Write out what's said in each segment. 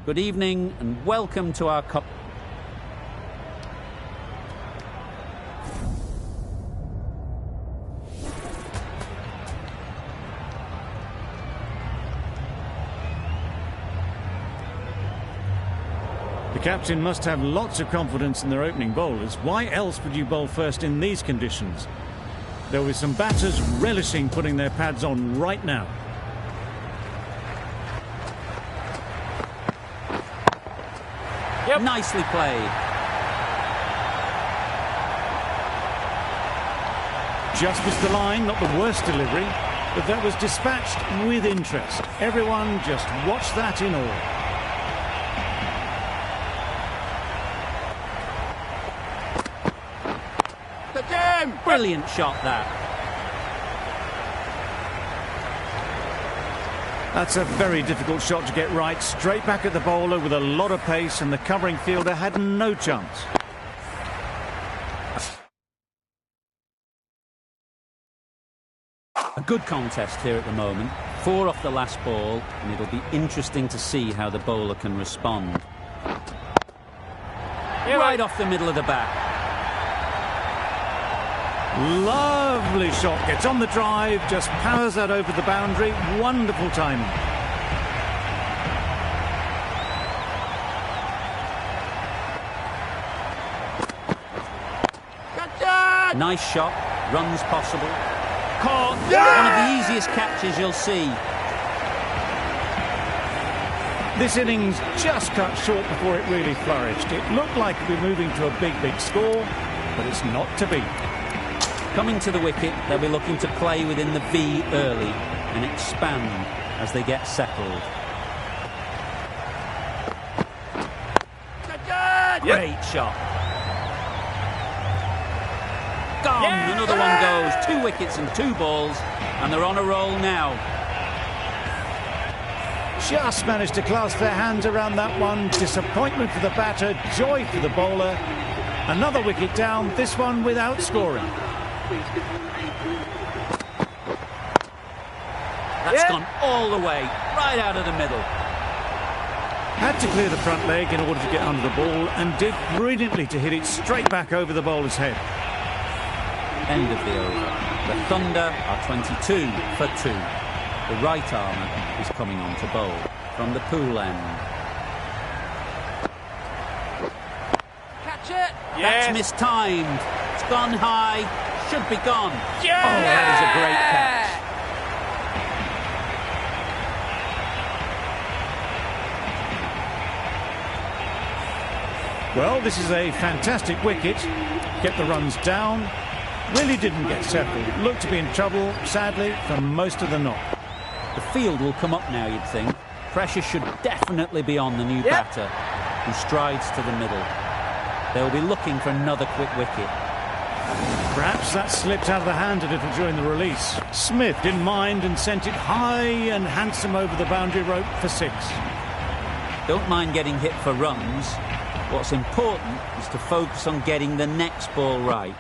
Good evening and welcome to our The captain must have lots of confidence in their opening bowlers. Why else would you bowl first in these conditions? There will be some batters relishing putting their pads on right now. Yep. Nicely played. Just missed the line, not the worst delivery, but that was dispatched with interest. Everyone just watch that in awe. Brilliant shot that. That's a very difficult shot to get right. Straight back at the bowler with a lot of pace, and the covering fielder had no chance. A good contest here at the moment. 4 off the last ball, and it'll be interesting to see how the bowler can respond. Right off the middle of the bat. Lovely shot, gets on the drive, just powers that over the boundary. Wonderful timing. Nice shot, runs possible. Caught, one of the easiest catches you'll see. This innings just cut short before it really flourished. It looked like it would be moving to a big score, but it's not to be. Coming to the wicket, they'll be looking to play within the V early and expand as they get settled. Great shot. Gone. Another one goes. 2 wickets and 2 balls, and they're on a roll now. Just managed to clasp their hands around that one. Disappointment for the batter, joy for the bowler. Another wicket down, this one without scoring. That's gone all the way, right out of the middle. Had to clear the front leg in order to get under the ball, and did brilliantly to hit it straight back over the bowler's head. End of the over. The Thunder are 22 for 2. The right armer is coming on to bowl from the pool end. Catch it! That's mistimed. It's gone high. Should be gone. Oh, that is a great catch. Well, this is a fantastic wicket. Kept the runs down. Really didn't get settled. Looked to be in trouble, sadly, for most of the knock. The field will come up now, you'd think. Pressure should definitely be on the new batter, who strides to the middle. They'll be looking for another quick wicket. Perhaps that slipped out of the hand a little during the release. Smith didn't mind and sent it high and handsome over the boundary rope for 6. Don't mind getting hit for runs. What's important is to focus on getting the next ball right.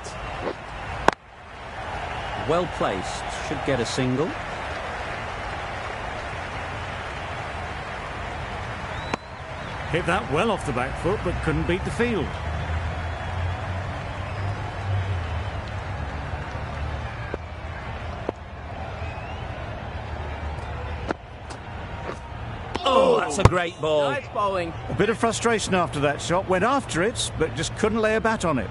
Well placed, should get a single. Hit that well off the back foot, but couldn't beat the field. Oh, that's a great ball. Nice bowling. A bit of frustration after that shot. Went after it, but just couldn't lay a bat on it.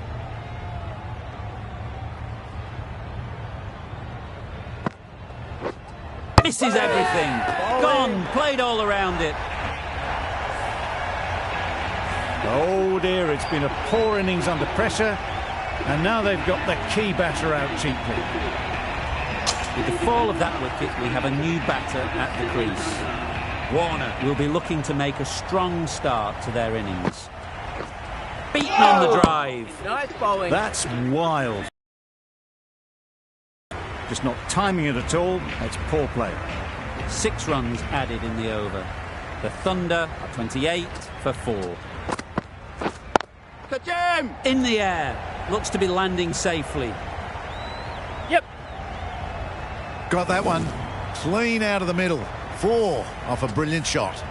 Misses everything. Gone. Played all around it. Oh dear, it's been a poor innings under pressure, and now they've got the key batter out cheaply. With the fall of that wicket, we have a new batter at the crease. Warner will be looking to make a strong start to their innings. Beaten on the drive. Nice bowling. That's wild. Just not timing it at all. That's poor play. 6 runs added in the over. The Thunder are 28 for 4. Catch him! In the air. Looks to be landing safely. Yep. Got that one. Clean out of the middle. 4 off a brilliant shot.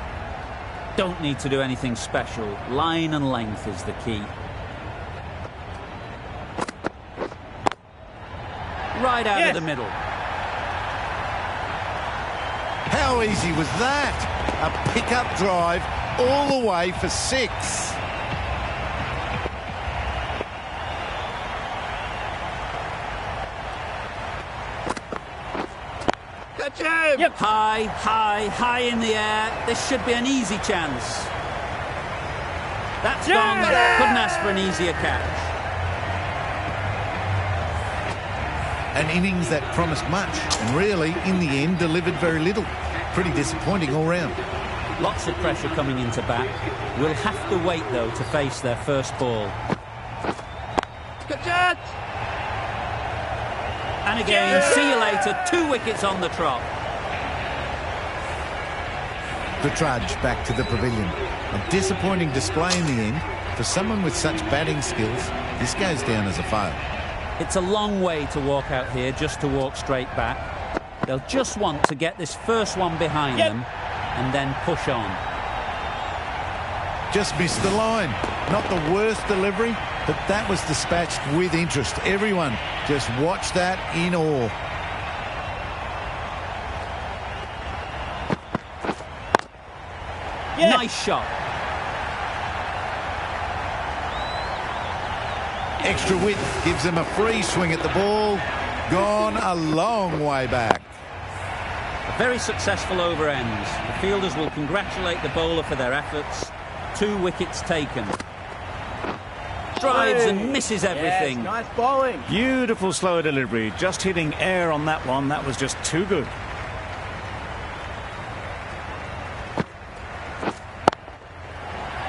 Don't need to do anything special. Line and length is the key. Right out of the middle. How easy was that? A pick-up drive all the way for 6. Catch him! Yep. High, high, high in the air. This should be an easy chance. That's gone. Couldn't ask for an easier catch. An innings that promised much and really, in the end, delivered very little. Pretty disappointing all round. Lots of pressure coming into bat. We'll have to wait, though, to face their first ball. Catch it! And again, see you later. 2 wickets on the trot. The trudge back to the pavilion. A disappointing display in the end. For someone with such batting skills, this goes down as a fail. It's a long way to walk out here just to walk straight back. They'll just want to get this first one behind them and then push on. Just missed the line. Not the worst delivery, but that was dispatched with interest. Everyone just watched that in awe. Nice shot. Extra width gives them a free swing at the ball. Gone a long way back. A very successful over ends. The fielders will congratulate the bowler for their efforts. 2 wickets taken. Drives and misses everything. Yes, nice bowling. Beautiful slower delivery. Just hitting air on that one. That was just too good.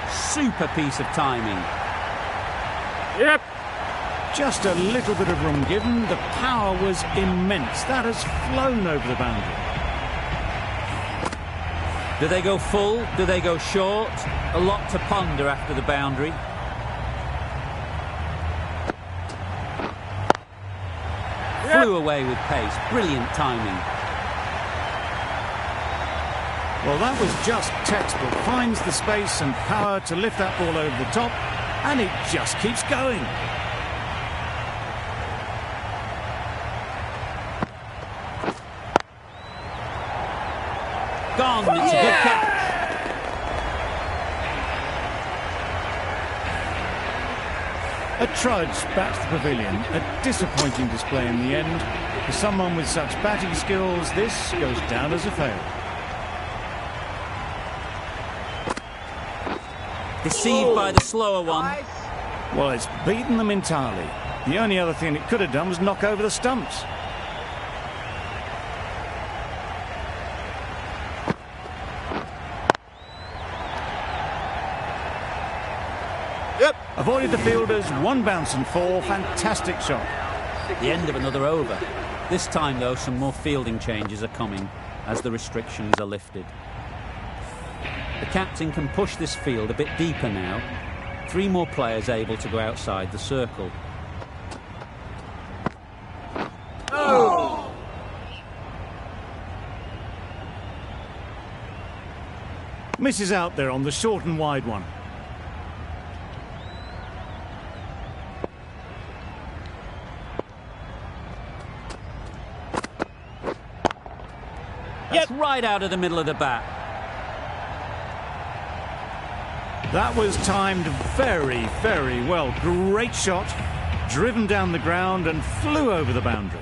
Super piece of timing. Yep. Just a little bit of room given. The power was immense. That has flown over the boundary. Do they go full? Do they go short? A lot to ponder after the boundary. Flew away with pace. Brilliant timing. Well, that was just textbook. Finds the space and power to lift that ball over the top, and it just keeps going. Gone. It's a good catch. A trudge back to the pavilion. A disappointing display in the end. For someone with such batting skills, this goes down as a fail. Deceived by the slower one. Well, it's beaten them entirely. The only other thing it could have done was knock over the stumps. Yep. Avoided the fielders, 1 bounce and 4. Fantastic shot. The end of another over. This time, though, some more fielding changes are coming as the restrictions are lifted. The captain can push this field a bit deeper now. 3 more players able to go outside the circle. Oh. Misses out there on the short and wide one. That's right out of the middle of the bat. That was timed very, very well. Great shot, driven down the ground and flew over the boundary.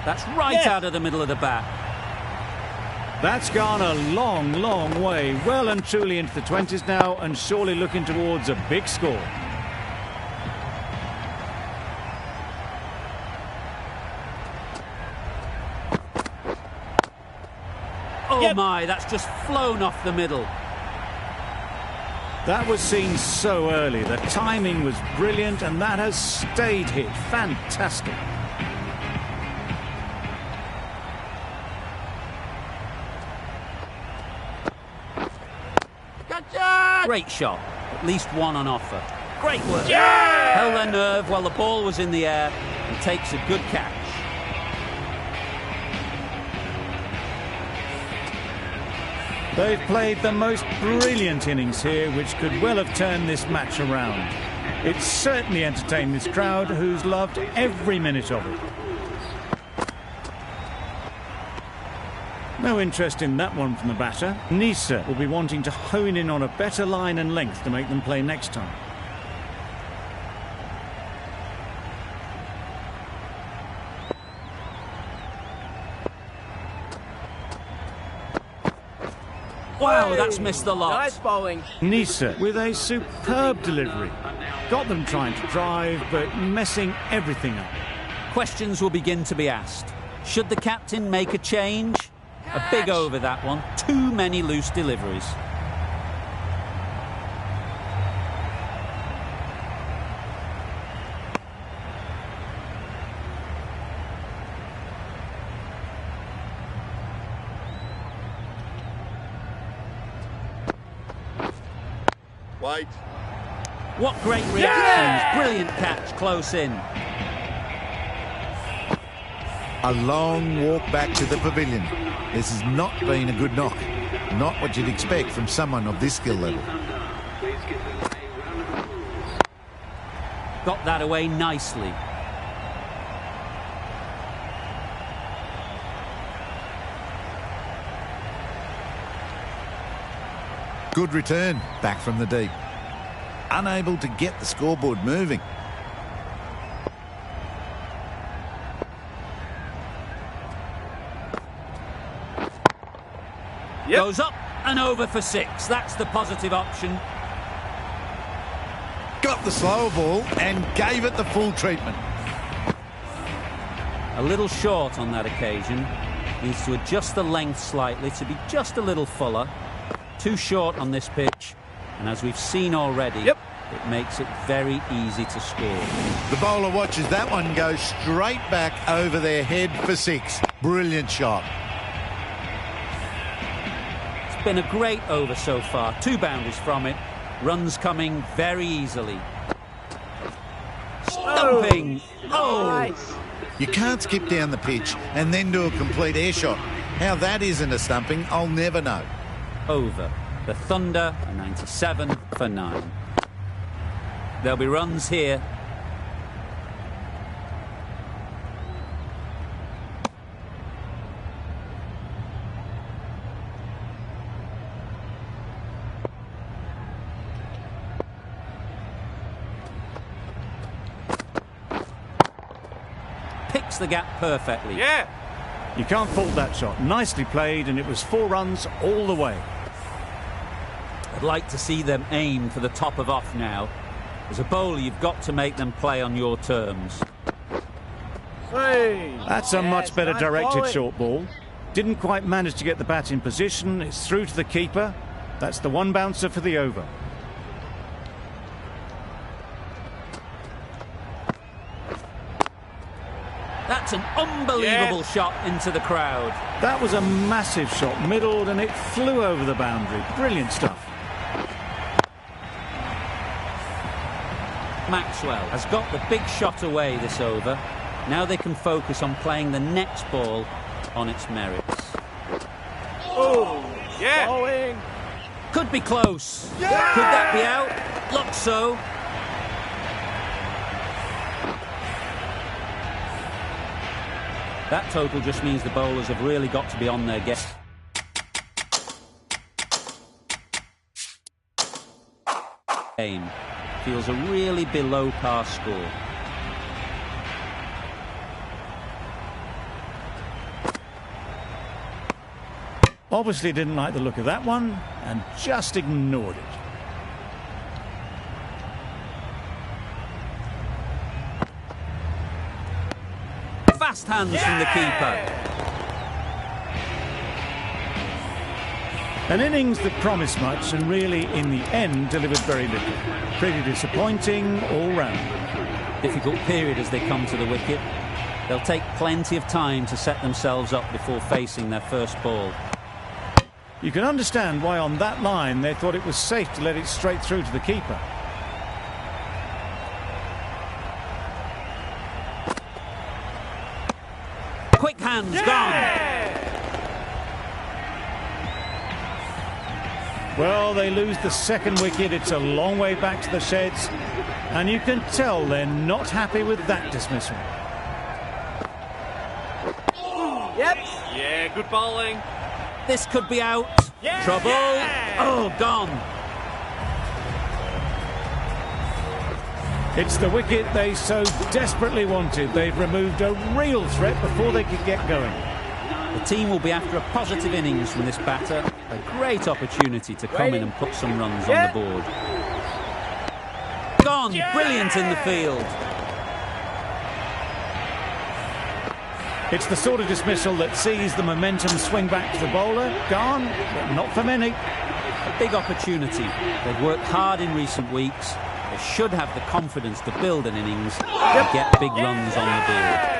That's right out of the middle of the bat. That's gone a long, long way. Well and truly into the 20s now and surely looking towards a big score. Oh my, that's just flown off the middle. That was seen so early. The timing was brilliant and that has stayed hit. Fantastic. Great shot. At least 1 on offer. Great work. Yeah! Held their nerve while the ball was in the air and takes a good catch. They've played the most brilliant innings here, which could well have turned this match around. It's certainly entertained this crowd, who's loved every minute of it. No interest in that one from the batter. Nisa will be wanting to hone in on a better line and length to make them play next time. Wow, that's missed the lot. Nice bowling. Nisa with a superb delivery. Got them trying to drive, but messing everything up. Questions will begin to be asked. Should the captain make a change? A big over, that one. Too many loose deliveries. Wait. What great reactions. Brilliant catch close in. A long walk back to the pavilion. This has not been a good knock. Not what you'd expect from someone of this skill level. Got that away nicely. Good return back from the deep. Unable to get the scoreboard moving. Yep. Goes up and over for 6. That's the positive option. Got the slower ball and gave it the full treatment. A little short on that occasion. Needs to adjust the length slightly to be just a little fuller. Too short on this pitch. And as we've seen already, Yep. it makes it very easy to score. The bowler watches that one go straight back over their head for 6. Brilliant shot. It's been a great over so far. 2 boundaries from it. Runs coming very easily. Stumping. Oh! You can't skip down the pitch and then do a complete air shot. How that isn't a stumping, I'll never know. Over. The Thunder are 97 for 9. There'll be runs here. Picks the gap perfectly. Yeah. You can't fault that shot. Nicely played, and it was 4 runs all the way. I'd like to see them aim for the top of off now. As a bowler, you've got to make them play on your terms. Hey. That's a much better nice directed bowling. short ball. Didn't quite manage to get the bat in position. It's through to the keeper. That's the 1 bouncer for the over. That's an unbelievable shot into the crowd. That was a massive shot, middled, and it flew over the boundary. Brilliant stuff. Maxwell has got the big shot away this over. Now they can focus on playing the next ball on its merits. Oh, yeah. Bowling. Could be close. Could that be out? Looks so. That total just means the bowlers have really got to be on their game. Feels a really below par score. Obviously didn't like the look of that one and just ignored it. Fast hands from the keeper. An innings that promised much and really, in the end, delivered very little. Pretty disappointing all round. Difficult period as they come to the wicket. They'll take plenty of time to set themselves up before facing their first ball. You can understand why on that line they thought it was safe to let it straight through to the keeper. Quick hands, gone. Well, they lose the second wicket. It's a long way back to the sheds. And you can tell they're not happy with that dismissal. Yep. Yeah, good bowling. This could be out. Yeah, Trouble. yeah. Oh, gone. It's the wicket they so desperately wanted. They've removed a real threat before they could get going. The team will be after a positive innings from this batter. A great opportunity to come in and put some runs on the board. Gone. Brilliant in the field. It's the sort of dismissal that sees the momentum swing back to the bowler. Gone, but not for many. A big opportunity. They've worked hard in recent weeks. They should have the confidence to build an innings and get big runs on the board.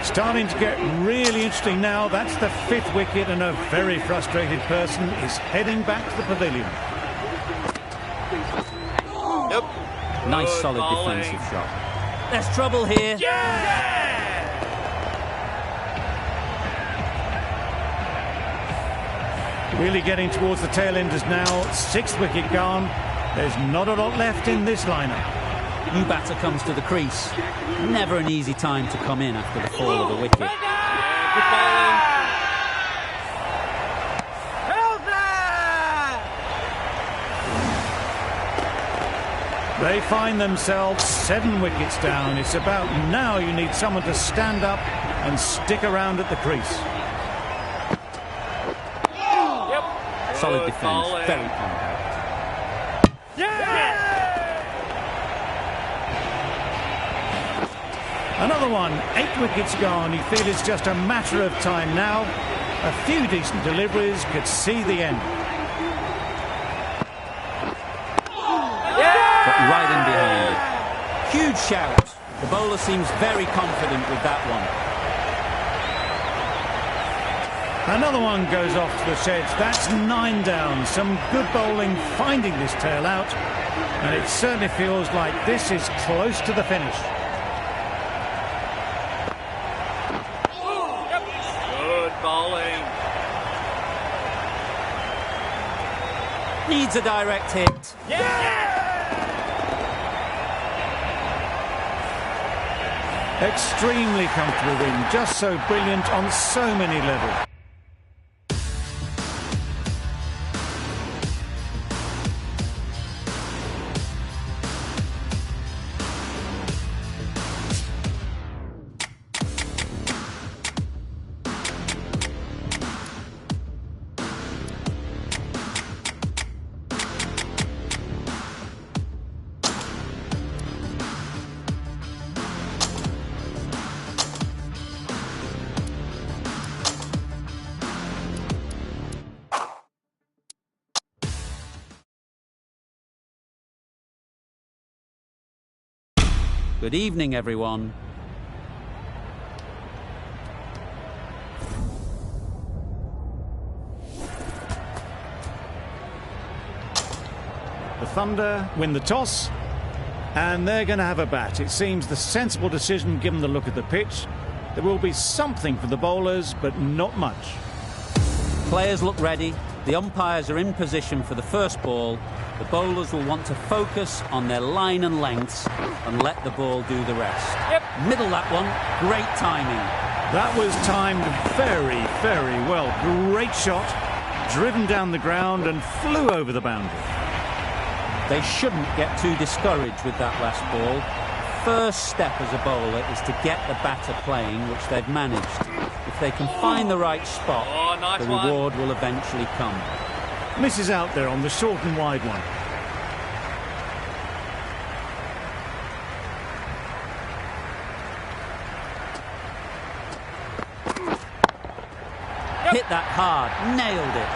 Starting to get really interesting now. That's the 5th wicket, and a very frustrated person is heading back to the pavilion. Yep. Nice Good solid bowling. defensive shot. There's trouble here. Really getting towards the tail enders now. 6th wicket gone. There's not a lot left in this lineup. New batter comes to the crease. Never an easy time to come in after the fall of a wicket. Good bowling. They find themselves 7 wickets down. It's about now you need someone to stand up and stick around at the crease. Solid defence, very compact. Another one, 8 wickets gone. You feel it's just a matter of time now. A few decent deliveries could see the end. But right in behind it. Huge shout. The bowler seems very confident with that one. Another one goes off to the sheds. That's 9 down. Some good bowling finding this tail out. And it certainly feels like this is close to the finish. Good bowling. Needs a direct hit. Extremely comfortable win. Just so brilliant on so many levels. Good evening, everyone. The Thunder win the toss, and they're going to have a bat. It seems the sensible decision given the look at the pitch. There will be something for the bowlers, but not much. Players look ready. The umpires are in position for the first ball. The bowlers will want to focus on their line and lengths and let the ball do the rest. Middle that one. Great timing. That was timed very, very well. Great shot. Driven down the ground and flew over the boundary. They shouldn't get too discouraged with that last ball. First step as a bowler is to get the batter playing, which they've managed. If they can find the right spot, the reward will eventually come. Misses out there on the short and wide one. Hit that hard, nailed it.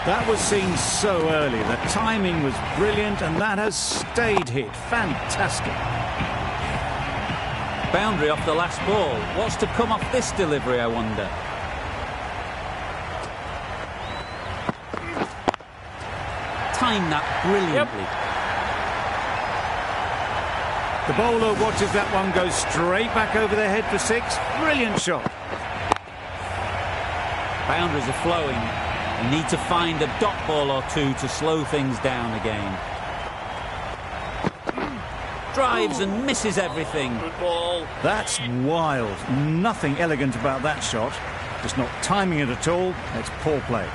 That was seen so early. The timing was brilliant, and that has stayed hit. Fantastic. Boundary off the last ball. What's to come off this delivery, I wonder? Timed that brilliantly. The bowler watches that one go straight back over their head for 6. Brilliant shot. Boundaries are flowing. They need to find a dot ball or two to slow things down again. Drives and misses everything. Good ball. That's wild. Nothing elegant about that shot. Just not timing it at all. It's poor play.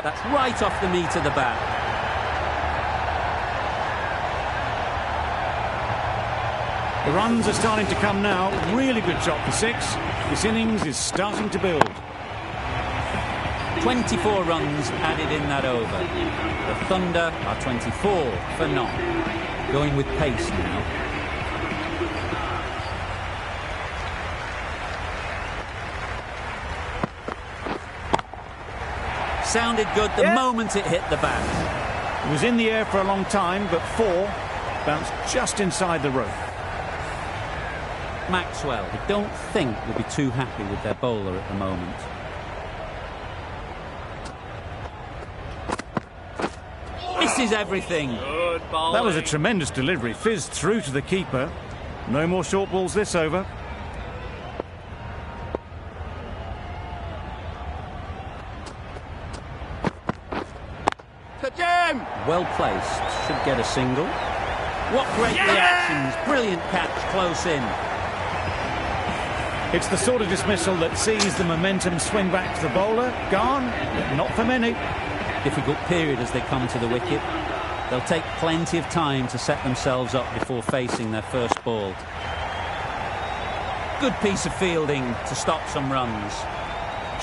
That's right off the meat of the bat. The runs are starting to come now. Really good shot for 6. This innings is starting to build. 24 runs added in that over. The Thunder are 24 for none. Going with pace now. Sounded good the moment it hit the bat. It was in the air for a long time, but 4 bounced just inside the rope. Maxwell, I don't think will be too happy with their bowler at the moment. Misses everything. Good bowling. That was a tremendous delivery. Fizzed through to the keeper. No more short balls this over. Well placed. Should get a single. What great reactions. Brilliant catch close in. It's the sort of dismissal that sees the momentum swing back to the bowler. Gone, but not for many. Difficult period as they come to the wicket. They'll take plenty of time to set themselves up before facing their first ball. Good piece of fielding to stop some runs.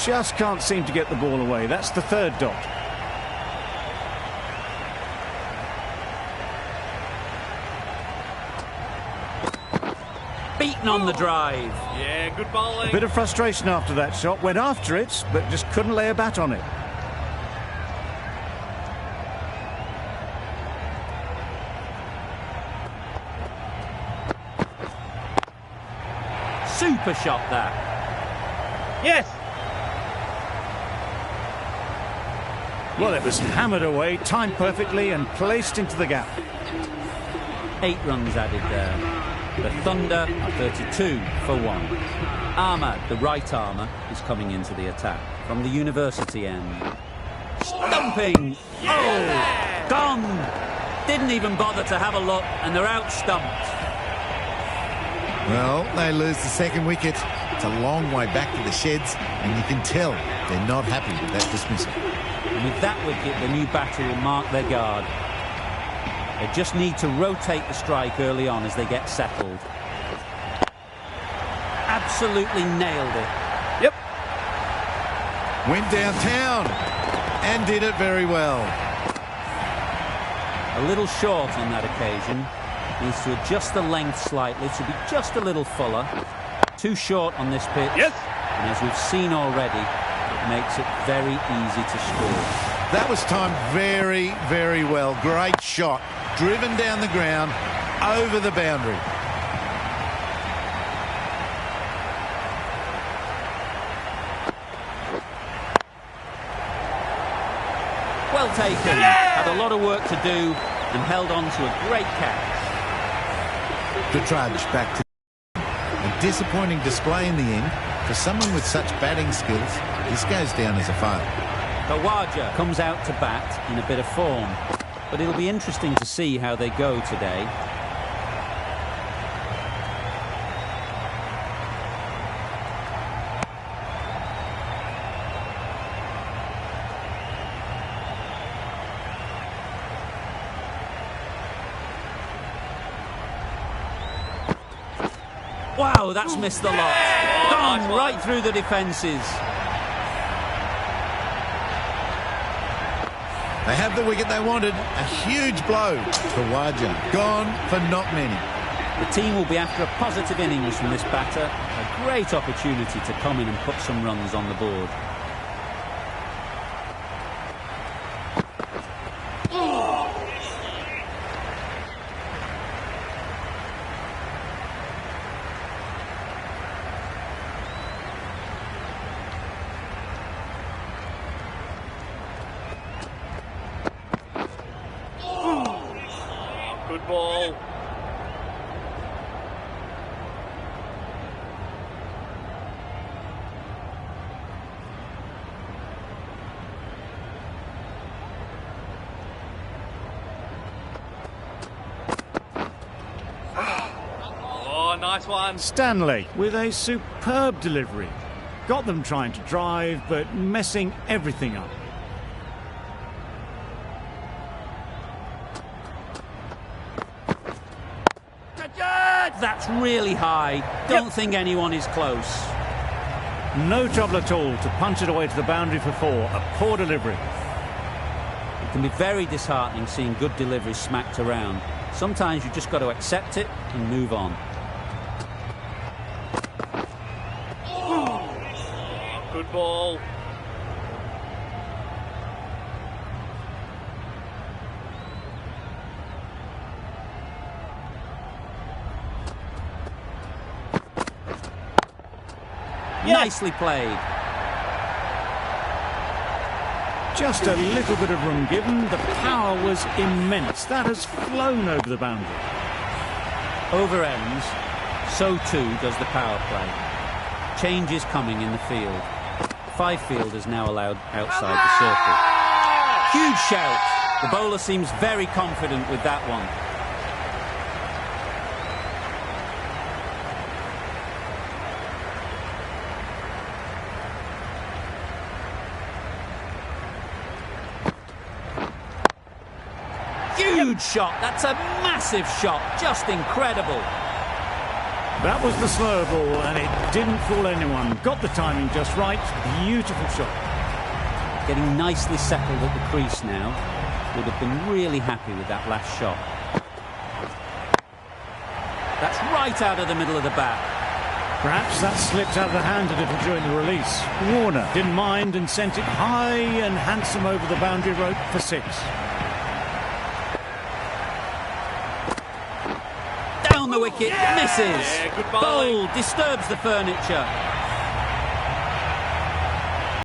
Just can't seem to get the ball away. That's the third dot. Beaten on the drive. Yeah, good bowling. A bit of frustration after that shot. Went after it, but just couldn't lay a bat on it. Super shot that. Yes. Well, it was hammered away, timed perfectly and placed into the gap. 8 runs added there. The Thunder are 32 for 1. Ahmad, the right armour, is coming into the attack from the University end. Stumping! Oh! Gone! Didn't even bother to have a look, and they're out stumped. Well, they lose the second wicket. It's a long way back to the sheds, and you can tell they're not happy with that dismissal. And with that wicket, the new batter will mark their guard. They just need to rotate the strike early on as they get settled. Absolutely nailed it. Yep. Went downtown and did it very well. A little short on that occasion. Needs to adjust the length slightly to be just a little fuller. Too short on this pitch. Yes. And as we've seen already, it makes it very easy to score. That was timed very, very well. Great shot. Driven down the ground, over the boundary. Well taken. Had a lot of work to do and held on to a great catch. The trudge back to a disappointing display in the end. For someone with such batting skills, this goes down as a fail. Khawaja comes out to bat in a bit of form, but it'll be interesting to see how they go today. Wow, that's missed the lot. Gone nice right through the defences. They have the wicket they wanted. A huge blow. Khawaja gone for not many. The team will be after a positive innings from this batter. A great opportunity to come in and put some runs on the board. Good ball. Oh, nice one. Stanley with a superb delivery. Got them trying to drive, but messing everything up. That's really high. Don't think anyone is close. No trouble at all to punch it away to the boundary for 4. A poor delivery. It can be very disheartening seeing good deliveries smacked around. Sometimes you just got to accept it and move on. Good ball. Nicely played. Just a little bit of room given. The power was immense. That has flown over the boundary. Over ends, so too does the power play. Change is coming in the field. 5 fielders now allowed outside the circle. Huge shout. The bowler seems very confident with that one. Huge shot. That's a massive shot. Just incredible. That was the slow ball, and it didn't fool anyone. Got the timing just right. Beautiful shot. Getting nicely settled at the crease now. Would have been really happy with that last shot. That's right out of the middle of the bat. Perhaps that slipped out of the hand a little during the release. Warner didn't mind and sent it high and handsome over the boundary rope for 6. Down the wicket, misses. Yeah, good bowling. Bold, disturbs the furniture.